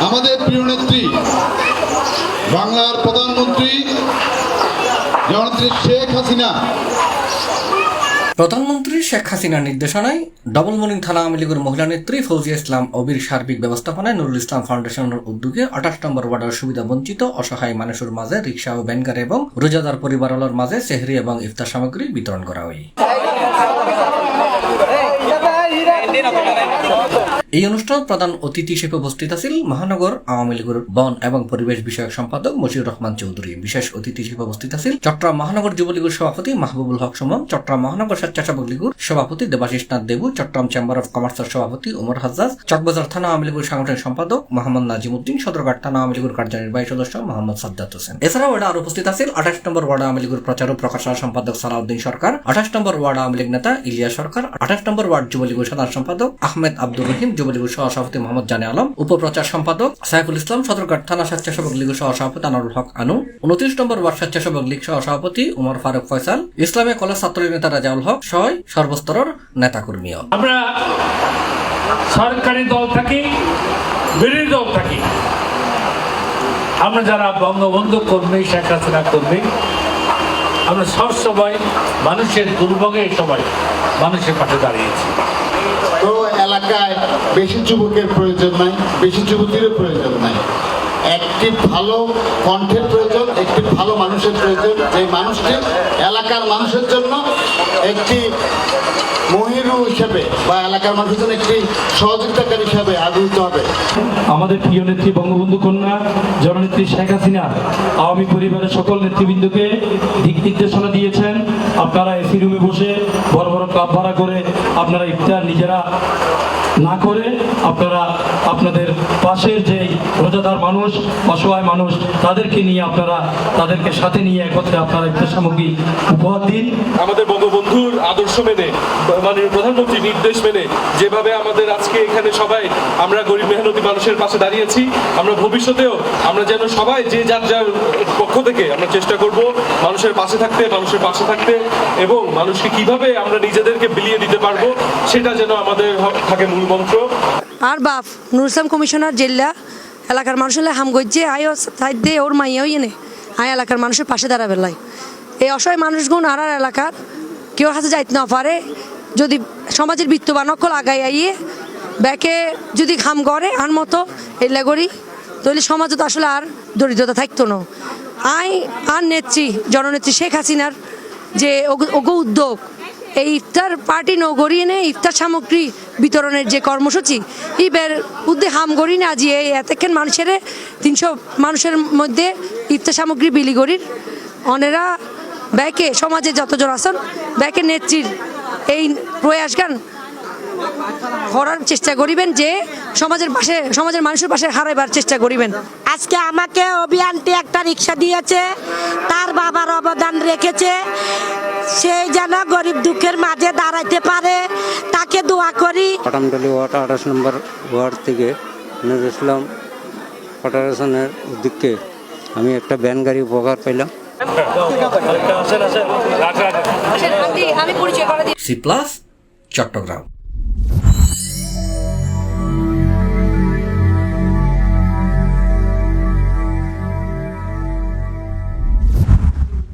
আমাদের প্রিয় নেত্রী বাংলার প্রধানমন্ত্রী জননেত্রী শেখ হাসিনা। প্রধানমন্ত্রী শেখ হাসিনার নির্দেশনায় ডবলমুরিং থানা আওয়ামী লীগের মহিলা নেত্রী ফৌজিয়া ইসলাম অবির সার্বিক ব্যবস্থাপনায় নুরুল ইসলাম ফাউন্ডেশনের উদ্যোগে 28 নম্বর ওয়ার্ডের সুবিধা বঞ্চিত অসহায় মানুষের মাঝে রিক্সা ও ভ্যানগাড়ি এবং রোজাদার পরিবারের মাঝে সেহরি এবং ইফতার সামগ্রী বিতরণ করা হয়। এই অনুষ্ঠান প্রধান অতিথি হিসেবে উপস্থিত আছেন মহানগর আওয়ামী লীগের বন এবং পরিবেশ বিষয়ক সম্পাদক মশিউর রহমান চৌধুরী। বিশেষ অতিথি হিসেবে উপস্থিত আছেন চট্টগ্রাম মহানগর যুবলীগের সভাপতি মাহবুবুল হক সুমন, চট্টগ্রাম মহানগর স্বেচ্ছাসেবক লীগের সভাপতি দেবাশিস নাথ দেবু, চট্টগ্রাম চেম্বার অব কমার্সের সভাপতি ওমর হাজ্জাজ, চকবাজার থানা আওয়ামী লীগের সাংগঠনিক সম্পাদক মোহাম্মদ নাজিমউদ্দিন, সদরঘাট থানা আওয়ামী লীগের কার্যনির্বাহী সদস্য মোহাম্মদ সাজ্জাদ হোসেন। এছাড়াও এটা আরো উপস্থিত আছেন 28 নম্বর ওয়ার্ড আওয়ামী লীগের প্রচার ও প্রকাশনা সম্পাদক সালাউদ্দিন সরকার, 28 নম্বর ওয়ার্ড আওয়ামী লীগ নেতা ইলিয়াস সরকার, 28 নম্বর ওয়ার্ড যুবলীগের সাধারণ সম্পাদক আহমেদ আব্দুর রহিম, যুবলীগের সহসভাপতি মোহাম্মদ জানে আলম, উপপ্রচার সম্পাদক সাইফুল ইসলাম, সদরঘাট থানা স্বেচ্ছাসেবক লীগের সহসভাপতি আনোয়ারুল হক আনু, 29 নম্বর ওয়ার্ড স্বেচ্ছাসেবক লীগ সহসভাপতি উমর ফারুক ফয়সাল, ইসলামিয়া কলেজ ছাত্রলীগ নেতা রাজাউল হক সহ সর্বস্তরের নেতাকর্মীও। আমরা সরকারি দল থাকি, বিরোধী দল থাকি, আমরা যারা বঙ্গবন্ধু কর্মী, শেখ হাসিনা কর্মী, আমরা সবসময় মানুষের দুর্ভোগের সময় মানুষের পাশে দাঁড়িয়েছি। তো এলাকায় বেশি যুবকের প্রয়োজন নাই, বেশি যুবতীরও প্রয়োজন নাই, একটি ভালো কণ্ঠের প্রয়োজন, একটি ভালো মানুষের প্রয়োজন, যে মানুষটি এলাকার মানুষের জন্য একটি মহিরু হিসেবে বা এলাকার মানুষের জন্য একটি সহযোগিতাকারী হিসাবে আবির্ভূত হবে। আমাদের প্রিয় নেত্রী বঙ্গবন্ধু কন্যা জননেত্রী শেখ হাসিনা আওয়ামী পরিবারের সকল নেতৃবৃন্দকে দিক নির্দেশনা দিয়েছেন। আপনারা এসি রুমে বসে বড় বড় ক্লাব ভাড়া করে আপনারা ইফতার নিজেরা না করে আপনারা আপনাদের পাশের যে রোজাদার মানুষ, অসহায় মানুষ, তাদেরকে নিয়ে আপনারা তাদেরকে সাথে নিয়ে একত্রে আপনারা ইফতার সামগ্রী উপহার দিন। আমাদের বঙ্গবন্ধুর আদর্শ মেনে, মাননীয় প্রধানমন্ত্রীর নির্দেশ মেনে যেভাবে আমাদের আজকে এখানে সবাই আমরা গরিব মেহনতি মানুষের পাশে দাঁড়িয়েছি, আমরা ভবিষ্যতেও আমরা যেন সবাই যে যার যার পক্ষ থেকে আমরা চেষ্টা করব মানুষের পাশে থাকতে এবং মানুষকে কিভাবে আমরা নিজেদেরকে বিলিয়ে দিতে পারবো সেটা যেন আমাদের থাকে মূল মন্ত্র। আর বাপ নুরুল ইসলাম কমিশনার জেলা এলাকার মানুষের হাম গজ্জে আয় সাইড দিয়ে ওর মাইয়াও এনে আয় এলাকার মানুষের পাশে দাঁড়াবে লাই। এই অসহায় মানুষগুণ আর এলাকার কেউ হাতে যাইতে না পারে, যদি সমাজের বিত্তবান অকল আগাই আইয়ে ব্যাকে যদি খাম করে আন মতো এলা করি তাহলে সমাজে তো আসলে আর দরিদ্রতা থাকতো না। আর নেত্রী জননেত্রী শেখ হাসিনার যে ওগো উদ্যোগ, এই ইফতার পার্টি নগরী এনে ইফতার সামগ্রী বিতরণের যে কর্মসূচি ইবের উদ্দে হাম করি না যে এতক্ষণ মানুষের 300 মানুষের মধ্যে ইফতার সামগ্রী বিলি করির অনেরা ব্যাকে সমাজে যতজন আছেন ব্যাকে নেত্রীর এই প্রয়াস গান করার চেষ্টা করিবেন, যে সমাজের মানুষের পাশে হারাইবার চেষ্টা করিবেন। আজকে আমাকে অভিযানটি একটা রিক্সা দিয়েছে, তার বাবার অবদান রেখেছে, সেই যেন গরিব দুঃখের মাঝে দাঁড়াইতে পারে, তাকে দোয়া করি। পটামডালি ওয়ার্ড 28 নম্বর ওয়ার্ড থেকে নুরুল ইসলাম ফেডারেশনের উদ্যোগে আমি একটা ভ্যান গাড়ি উপহার পাইলাম। C+ চট্টগ্রাম।